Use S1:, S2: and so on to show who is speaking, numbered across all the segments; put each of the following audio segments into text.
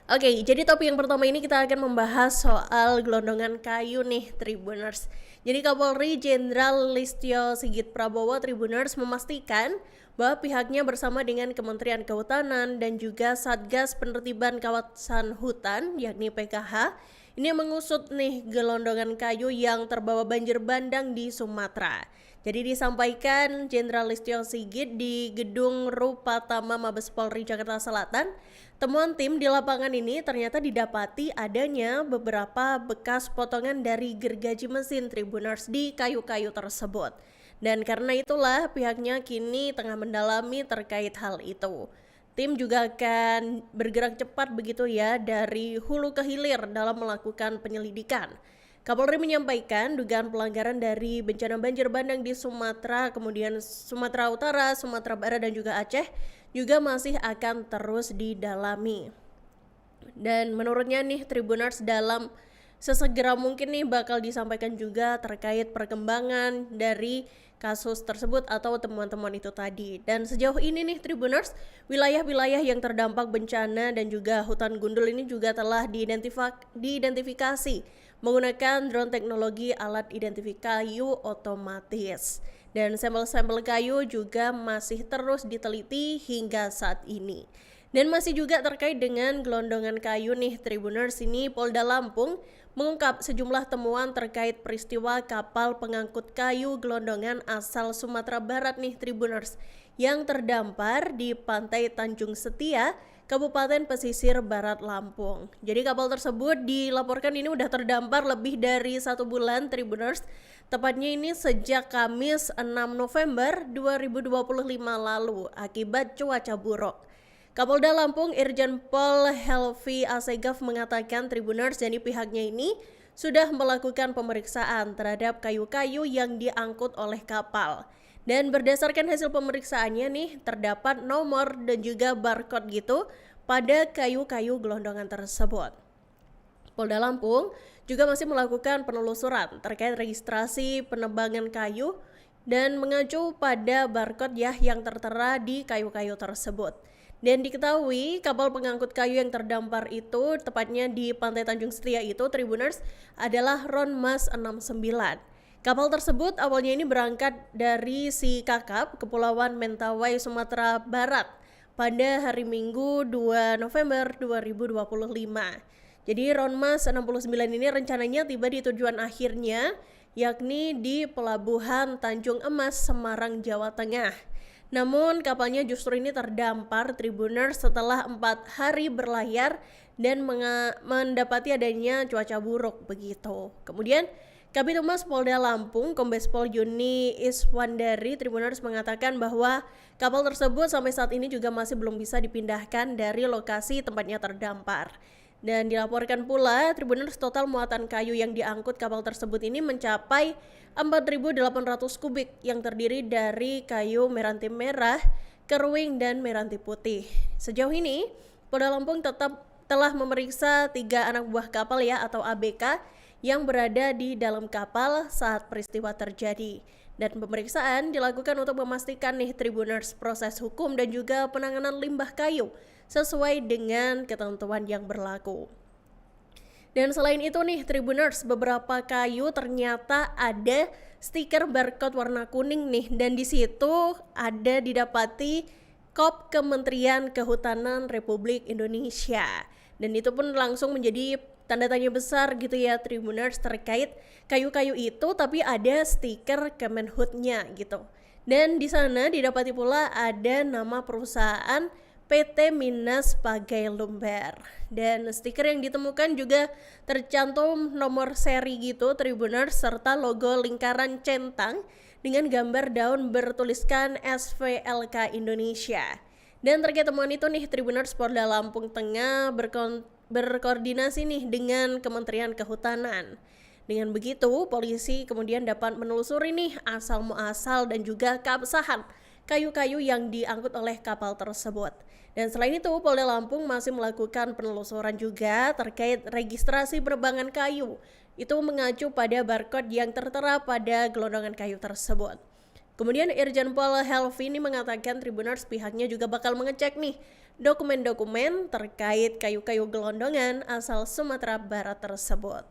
S1: Oke, jadi topik yang pertama ini kita akan membahas soal gelondongan kayu nih, Tribuners. Jadi Kapolri Jenderal Listio Sigit Prabowo Tribuners memastikan bahwa pihaknya bersama dengan Kementerian Kehutanan dan juga Satgas Penertiban Kawasan Hutan, yakni PKH, ini mengusut nih gelondongan kayu yang terbawa banjir bandang di Sumatera. Jadi disampaikan Jenderal Listio Sigit di Gedung Rupatama Mabes Polri Jakarta Selatan, temuan tim di lapangan ini ternyata didapati adanya beberapa bekas potongan dari gergaji mesin Tribuners di kayu-kayu tersebut. Dan karena itulah pihaknya kini tengah mendalami terkait hal itu. Tim juga akan bergerak cepat begitu ya dari hulu ke hilir dalam melakukan penyelidikan. Kapolri menyampaikan dugaan pelanggaran dari bencana banjir bandang di Sumatera, kemudian Sumatera Utara, Sumatera Barat dan juga Aceh juga masih akan terus didalami. Dan menurutnya nih Tribuners dalam sesegera mungkin nih bakal disampaikan juga terkait perkembangan dari kasus tersebut atau temuan-temuan itu tadi. Dan sejauh ini nih Tribuners, wilayah-wilayah yang terdampak bencana dan juga hutan gundul ini juga telah diidentifikasi menggunakan drone teknologi alat identifikasi kayu otomatis. Dan sampel-sampel kayu juga masih terus diteliti hingga saat ini. Dan masih juga terkait dengan gelondongan kayu nih Tribuners, ini Polda Lampung mengungkap sejumlah temuan terkait peristiwa kapal pengangkut kayu gelondongan asal Sumatera Barat nih Tribuners yang terdampar di pantai Tanjung Setia, Kabupaten Pesisir Barat Lampung. Jadi kapal tersebut dilaporkan ini udah terdampar lebih dari 1 bulan Tribuners, tepatnya ini sejak Kamis 6 November 2025 lalu akibat cuaca buruk. Kapolda Lampung Irjen Pol Helvi Asegaf mengatakan Tribuners jadi pihaknya ini sudah melakukan pemeriksaan terhadap kayu-kayu yang diangkut oleh kapal. Dan berdasarkan hasil pemeriksaannya nih terdapat nomor dan juga barcode gitu pada kayu-kayu gelondongan tersebut. Polda Lampung juga masih melakukan penelusuran terkait registrasi penebangan kayu dan mengacu pada barcode ya yang tertera di kayu-kayu tersebut. Dan diketahui kapal pengangkut kayu yang terdampar itu tepatnya di Pantai Tanjung Setia itu Tribuners adalah Ronmas 69. Kapal tersebut awalnya ini berangkat dari si Kakap, Kepulauan Mentawai, Sumatera Barat pada hari Minggu 2 November 2025. Jadi Ronmas 69 ini rencananya tiba di tujuan akhirnya yakni di Pelabuhan Tanjung Emas, Semarang, Jawa Tengah. Namun kapalnya justru ini terdampar Tribuners setelah 4 hari berlayar dan mendapati adanya cuaca buruk begitu. Kemudian Kabid Humas Polda Lampung Kombes Pol Yuni Iswandari Tribuners mengatakan bahwa kapal tersebut sampai saat ini juga masih belum bisa dipindahkan dari lokasi tempatnya terdampar. Dan dilaporkan pula Tribuners total muatan kayu yang diangkut kapal tersebut ini mencapai 4.800 kubik yang terdiri dari kayu meranti merah, keruing, dan meranti putih. Sejauh ini Polda Lampung tetap telah memeriksa 3 anak buah kapal ya atau ABK yang berada di dalam kapal saat peristiwa terjadi. Dan pemeriksaan dilakukan untuk memastikan nih Tribuners proses hukum dan juga penanganan limbah kayu sesuai dengan ketentuan yang berlaku. Dan selain itu nih Tribuners, beberapa kayu ternyata ada stiker barcode warna kuning nih, dan di situ ada didapati KOP Kementerian Kehutanan Republik Indonesia. Dan itu pun langsung menjadi tanda tanya besar gitu ya Tribuners terkait kayu-kayu itu, tapi ada stiker Kemenhutnya gitu. Dan di sana didapati pula ada nama perusahaan PT Minas Pagai Lumber. Dan stiker yang ditemukan juga tercantum nomor seri gitu Tribuners serta logo lingkaran centang dengan gambar daun bertuliskan SVLK Indonesia. Dan terkait temuan itu nih Tribuners Polda Lampung Tengah berkoordinasi nih dengan Kementerian Kehutanan. Dengan begitu, polisi kemudian dapat menelusuri nih asal muasal dan juga keabsahan kayu-kayu yang diangkut oleh kapal tersebut. Dan selain itu, Polda Lampung masih melakukan penelusuran juga terkait registrasi penerbangan kayu. Itu mengacu pada barcode yang tertera pada gelondongan kayu tersebut. Kemudian Irjen Pol Helvi ini mengatakan Tribuners pihaknya juga bakal mengecek nih dokumen-dokumen terkait kayu-kayu gelondongan asal Sumatera Barat tersebut.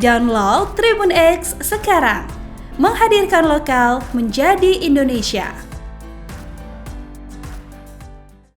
S2: Download Tribun X sekarang, menghadirkan lokal menjadi Indonesia.